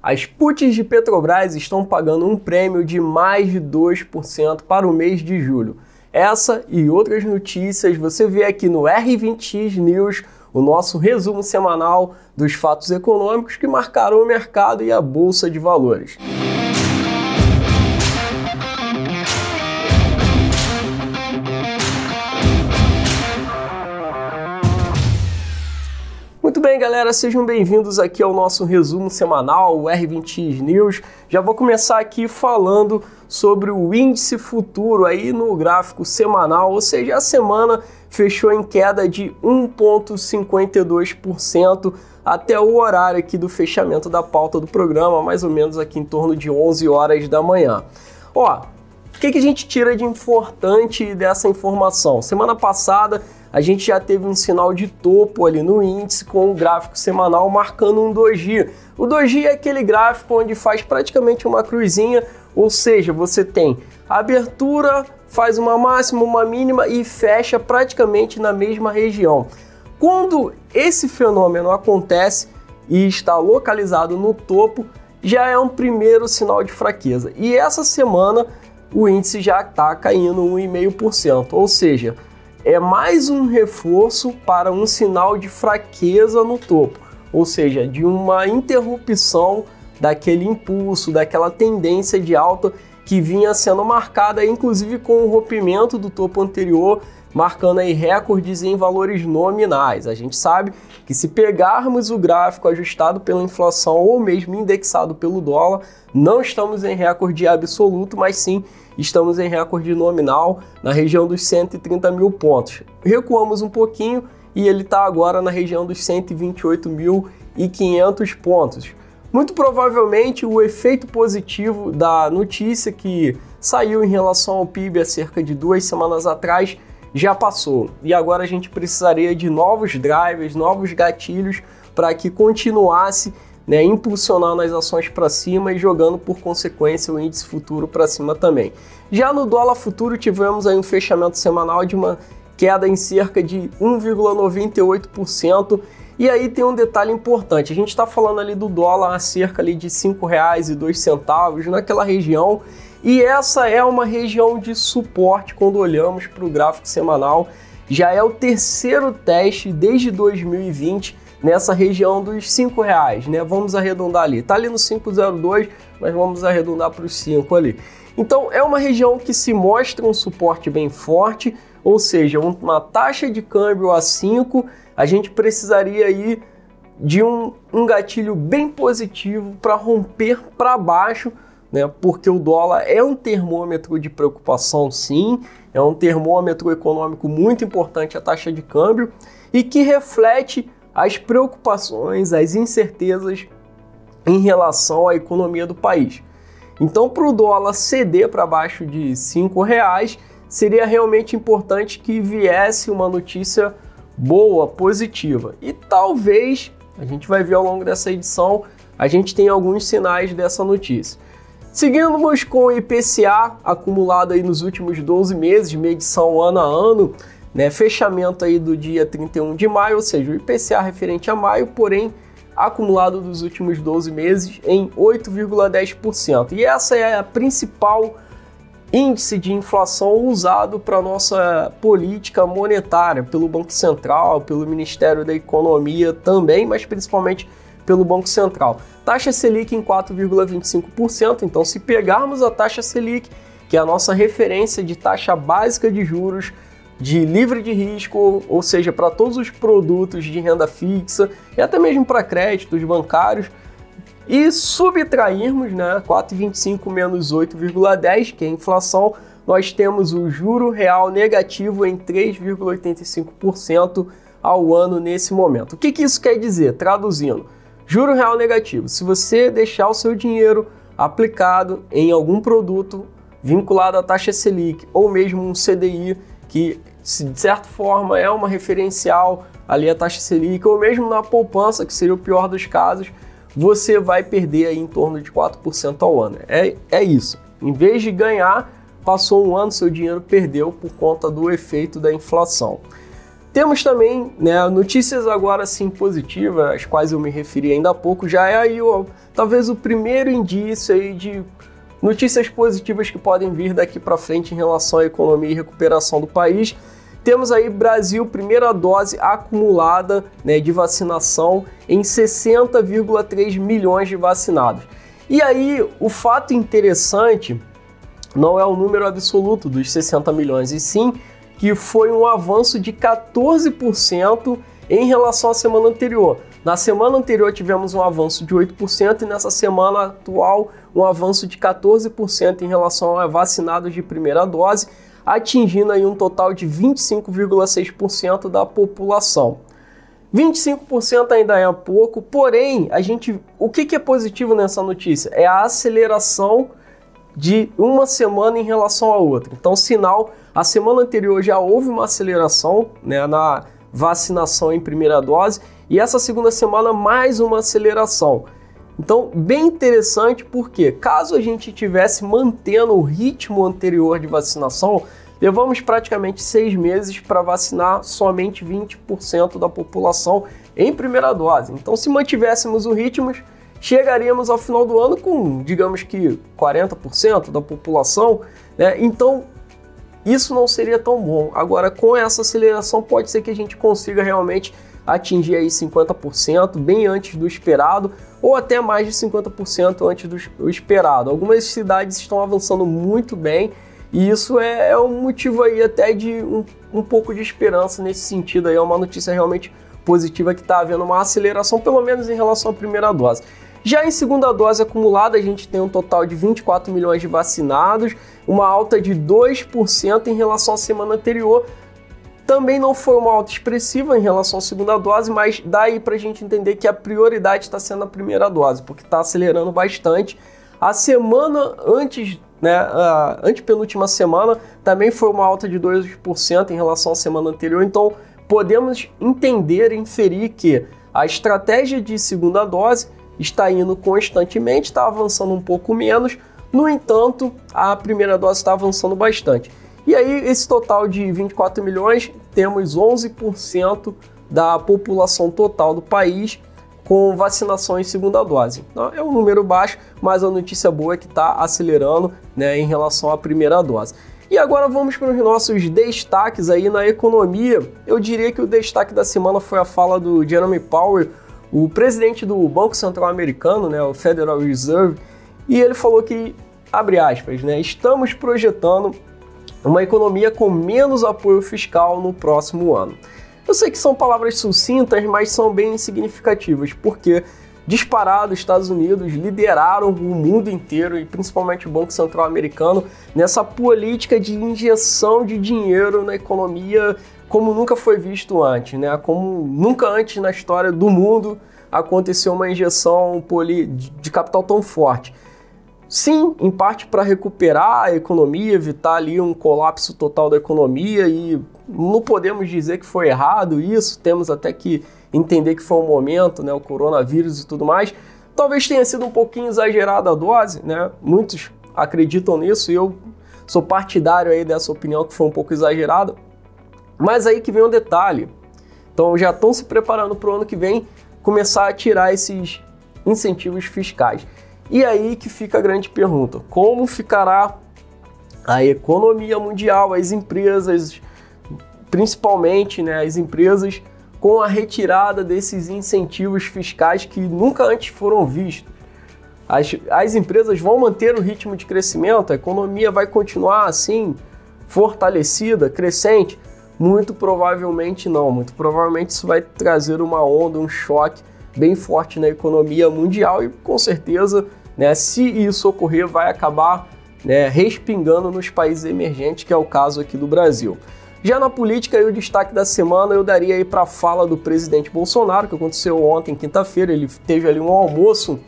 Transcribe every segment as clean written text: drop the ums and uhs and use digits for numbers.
As puts de Petrobras estão pagando um prêmio de mais de 2% para o mês de julho. Essa e outras notícias você vê aqui no R20X News, o nosso resumo semanal dos fatos econômicos que marcaram o mercado e a Bolsa de Valores. Muito bem, galera, sejam bem-vindos aqui ao nosso resumo semanal, o R20X News. Já vou começar aqui falando sobre o índice futuro aí no gráfico semanal, ou seja, a semana fechou em queda de 1,52% até o horário aqui do fechamento da pauta do programa, mais ou menos aqui em torno de 11 horas da manhã. Ó, o que a gente tira de importante dessa informação? Semana passada a gente já teve um sinal de topo ali no índice com o gráfico semanal marcando um doji. O doji é aquele gráfico onde faz praticamente uma cruzinha, ou seja, você tem a abertura, faz uma máxima, uma mínima e fecha praticamente na mesma região. Quando esse fenômeno acontece e está localizado no topo, já é um primeiro sinal de fraqueza. E essa semana o índice já está caindo 1,5%, ou seja, é mais um reforço para um sinal de fraqueza no topo, ou seja, de uma interrupção daquele impulso, daquela tendência de alta que vinha sendo marcada, inclusive com o rompimento do topo anterior, marcando aí recordes em valores nominais. A gente sabe que se pegarmos o gráfico ajustado pela inflação ou mesmo indexado pelo dólar, não estamos em recorde absoluto, mas sim estamos em recorde nominal na região dos 130 mil pontos. Recuamos um pouquinho e ele está agora na região dos 128.500 pontos. Muito provavelmente o efeito positivo da notícia que saiu em relação ao PIB há cerca de 2 semanas atrás já passou. E agora a gente precisaria de novos drivers, novos gatilhos para que continuasse impulsionando as ações para cima e jogando por consequência o índice futuro para cima também. Já no dólar futuro tivemos aí um fechamento semanal de uma queda em cerca de 1,98%. E aí tem um detalhe importante, a gente está falando ali do dólar a cerca ali de R$ 5,02 naquela região, e essa é uma região de suporte quando olhamos para o gráfico semanal. Já é o terceiro teste desde 2020 nessa região dos R$ 5,00, né? Vamos arredondar ali, tá ali no 5,02, mas vamos arredondar para os 5 ali. Então é uma região que se mostra um suporte bem forte, ou seja, uma taxa de câmbio a 5, a gente precisaria aí de um gatilho bem positivo para romper para baixo, né? Porque o dólar é um termômetro de preocupação, sim, é um termômetro econômico muito importante, a taxa de câmbio, e que reflete as preocupações, as incertezas em relação à economia do país. Então, para o dólar ceder para baixo de R$ 5,00, seria realmente importante que viesse uma notícia boa, positiva. E talvez, a gente vai ver ao longo dessa edição, a gente tem alguns sinais dessa notícia. Seguimos com o IPCA acumulado aí nos últimos 12 meses, medição ano a ano, né? Fechamento aí do dia 31 de maio, ou seja, o IPCA referente a maio, porém acumulado dos últimos 12 meses em 8,10%. E essa é a principal índice de inflação usado para a nossa política monetária, pelo Banco Central, pelo Ministério da Economia também, mas principalmente pelo Banco Central. Taxa Selic em 4,25%, então se pegarmos a taxa Selic, que é a nossa referência de taxa básica de juros, de livre de risco, ou seja, para todos os produtos de renda fixa e até mesmo para créditos bancários, e subtrairmos, né, 4,25 menos 8,10, que é a inflação, nós temos o juro real negativo em 3,85% ao ano nesse momento. O que isso quer dizer? Traduzindo, juro real negativo. Se você deixar o seu dinheiro aplicado em algum produto vinculado à taxa Selic ou mesmo um CDI, que de certa forma é uma referencial ali a taxa Selic, ou mesmo na poupança, que seria o pior dos casos, você vai perder aí em torno de 4% ao ano. É isso. Em vez de ganhar, passou um ano, seu dinheiro perdeu por conta do efeito da inflação. Temos também, né, notícias agora sim positivas, às quais eu me referi ainda há pouco, já é aí talvez o primeiro indício aí de notícias positivas que podem vir daqui para frente em relação à economia e recuperação do país. Temos aí Brasil, primeira dose acumulada, né, de vacinação em 60,3 milhões de vacinados. E aí, o fato interessante não é o número absoluto dos 60 milhões, e sim que foi um avanço de 14% em relação à semana anterior. Na semana anterior tivemos um avanço de 8% e nessa semana atual um avanço de 14% em relação a vacinados de primeira dose, atingindo aí um total de 25,6% da população. 25% ainda é pouco, porém, o que é positivo nessa notícia? É a aceleração de uma semana em relação à outra. Então, sinal, a semana anterior já houve uma aceleração, né, na vacinação em primeira dose, e essa segunda semana mais uma aceleração. Então, bem interessante, porque caso a gente tivesse mantendo o ritmo anterior de vacinação, levamos praticamente 6 meses para vacinar somente 20% da população em primeira dose. Então, se mantivéssemos o ritmo, chegaríamos ao final do ano com, digamos que, 40% da população, né? Então, isso não seria tão bom. Agora, com essa aceleração, pode ser que a gente consiga realmente atingir aí 50%, bem antes do esperado, ou até mais de 50% antes do esperado. Algumas cidades estão avançando muito bem, e isso é um motivo aí até de um pouco de esperança nesse sentido. Aí é uma notícia realmente positiva que está havendo uma aceleração, pelo menos em relação à primeira dose. Já em segunda dose acumulada, a gente tem um total de 24 milhões de vacinados, uma alta de 2% em relação à semana anterior. Também não foi uma alta expressiva em relação à segunda dose, mas daí para a gente entender que a prioridade está sendo a primeira dose, porque está acelerando bastante. A semana antes, né, a antepenúltima semana, também foi uma alta de 2% em relação à semana anterior, então podemos entender e inferir que a estratégia de segunda dose está indo constantemente, está avançando um pouco menos, no entanto, a primeira dose está avançando bastante. E aí, esse total de 24 milhões, temos 11% da população total do país com vacinação em segunda dose. Então, é um número baixo, mas a notícia boa é que está acelerando, né, em relação à primeira dose. E agora vamos para os nossos destaques aí na economia. Eu diria que o destaque da semana foi a fala do Jerome Powell, o presidente do Banco Central Americano, né, o Federal Reserve, e ele falou que, abre aspas, né, estamos projetando uma economia com menos apoio fiscal no próximo ano. Eu sei que são palavras sucintas, mas são bem significativas, porque disparado, os Estados Unidos lideraram o mundo inteiro, e principalmente o Banco Central Americano, nessa política de injeção de dinheiro na economia como nunca foi visto antes, né? Como nunca antes na história do mundo aconteceu uma injeção de capital tão forte. Sim, em parte para recuperar a economia, evitar ali um colapso total da economia, e não podemos dizer que foi errado isso, temos até que entender que foi um momento, né, o coronavírus e tudo mais. Talvez tenha sido um pouquinho exagerada a dose, né? Muitos acreditam nisso e eu sou partidário aí dessa opinião que foi um pouco exagerada. Mas aí que vem um detalhe. Então já estão se preparando para o ano que vem começar a tirar esses incentivos fiscais. E aí que fica a grande pergunta: como ficará a economia mundial, as empresas, principalmente, né, as empresas, com a retirada desses incentivos fiscais que nunca antes foram vistos? As empresas vão manter o ritmo de crescimento? A economia vai continuar assim, fortalecida, crescente? Muito provavelmente não. Muito provavelmente isso vai trazer uma onda, um choque bem forte na economia mundial, e com certeza, né, se isso ocorrer, vai acabar, né, respingando nos países emergentes, que é o caso aqui do Brasil. Já na política, o destaque da semana eu daria aí para a fala do presidente Bolsonaro, que aconteceu ontem, quinta-feira. Ele teve ali um almoço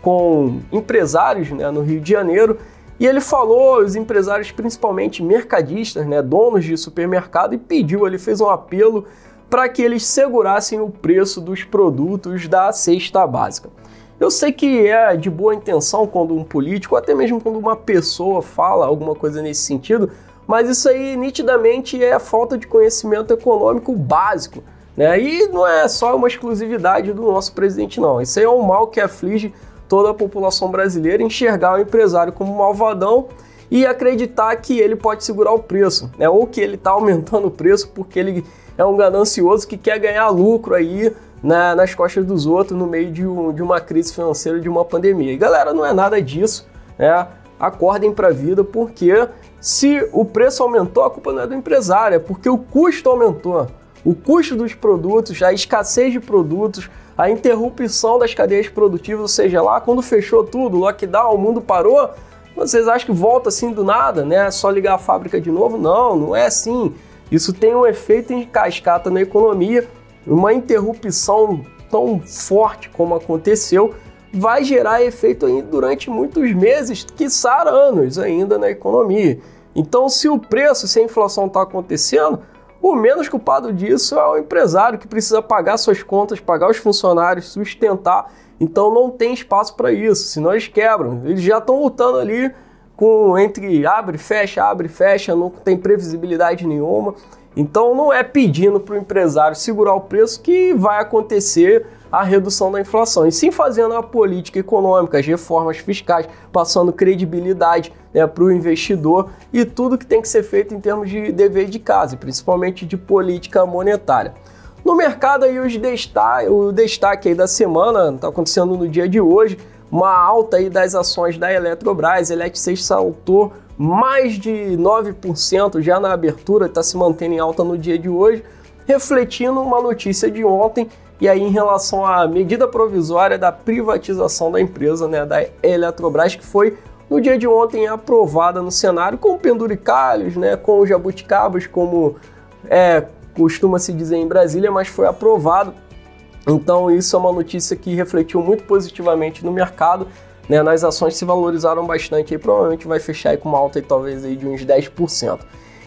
com empresários, né, no Rio de Janeiro, e ele falou, os empresários, principalmente mercadistas, né, donos de supermercado, e pediu, ele fez um apelo para que eles segurassem o preço dos produtos da cesta básica. Eu sei que é de boa intenção quando um político, até mesmo quando uma pessoa fala alguma coisa nesse sentido, mas isso aí nitidamente é falta de conhecimento econômico básico, né? E não é só uma exclusividade do nosso presidente, não. Isso aí é um mal que aflige toda a população brasileira enxergar o empresário como malvadão e acreditar que ele pode segurar o preço, né? Ou que ele está aumentando o preço porque ele é um ganancioso que quer ganhar lucro aí nas costas dos outros no meio de uma crise financeira, de uma pandemia. E galera, não é nada disso, né? Acordem para a vida, porque se o preço aumentou, a culpa não é do empresário, é porque o custo aumentou. O custo dos produtos, a escassez de produtos, a interrupção das cadeias produtivas, ou seja, lá quando fechou tudo, lockdown, o mundo parou, vocês acham que volta assim do nada, né? É só ligar a fábrica de novo? Não, não é assim. Isso tem um efeito em cascata na economia. Uma interrupção tão forte como aconteceu vai gerar efeito aí durante muitos meses, quiçá anos ainda na economia. Então, se o preço, se a inflação está acontecendo, o menos culpado disso é o empresário, que precisa pagar suas contas, pagar os funcionários, sustentar. Então não tem espaço para isso, senão eles quebram. Eles já estão lutando ali entre abre e fecha, não tem previsibilidade nenhuma. Então não é pedindo para o empresário segurar o preço que vai acontecer a redução da inflação, e sim fazendo a política econômica, as reformas fiscais, passando credibilidade, né, para o investidor e tudo que tem que ser feito em termos de dever de casa, principalmente de política monetária. No mercado aí o destaque aí da semana está acontecendo no dia de hoje, uma alta aí das ações da Eletrobras. A Elet6 saltou mais de 9% já na abertura, está se mantendo em alta no dia de hoje, refletindo uma notícia de ontem, e aí em relação à medida provisória da privatização da empresa, né, da Eletrobras, que foi no dia de ontem aprovada no Senado com penduricalhos, né, com jabuticabas, como costuma se dizer em Brasília, mas foi aprovado. Então isso é uma notícia que refletiu muito positivamente no mercado, né, nas ações se valorizaram bastante, e provavelmente vai fechar aí com uma alta aí, talvez aí de uns 10%.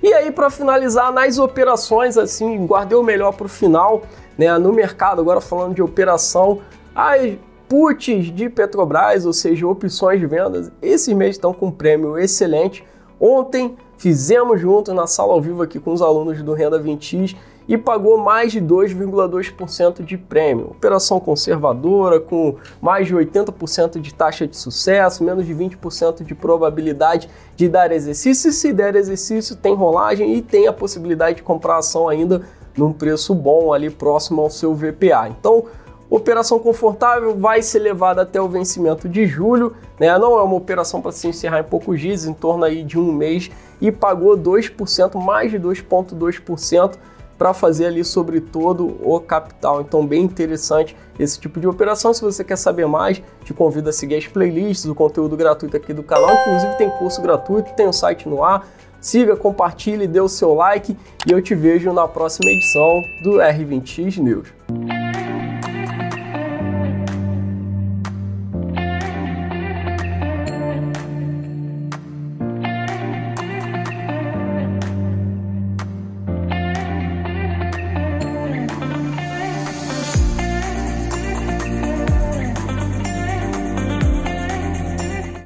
E aí, para finalizar, nas operações, assim, guardei o melhor para o final, né, no mercado, agora falando de operação, as puts de Petrobras, ou seja, opções de vendas, esse mês estão com um prêmio excelente. Ontem fizemos junto na sala ao vivo aqui com os alunos do Renda 20X e pagou mais de 2,2% de prêmio. Operação conservadora, com mais de 80% de taxa de sucesso, menos de 20% de probabilidade de dar exercício. E se der exercício, tem rolagem e tem a possibilidade de comprar ação ainda num preço bom, ali próximo ao seu VPA. Então, operação confortável, vai ser levada até o vencimento de julho, né? Não é uma operação para se encerrar em poucos dias, em torno aí de um mês, e pagou 2%, mais de 2,2%, para fazer ali sobre todo o capital. Então, bem interessante esse tipo de operação. Se você quer saber mais, te convido a seguir as playlists, o conteúdo gratuito aqui do canal. Inclusive tem curso gratuito, tem o site no ar. Siga, compartilhe, dê o seu like e eu te vejo na próxima edição do R20X News.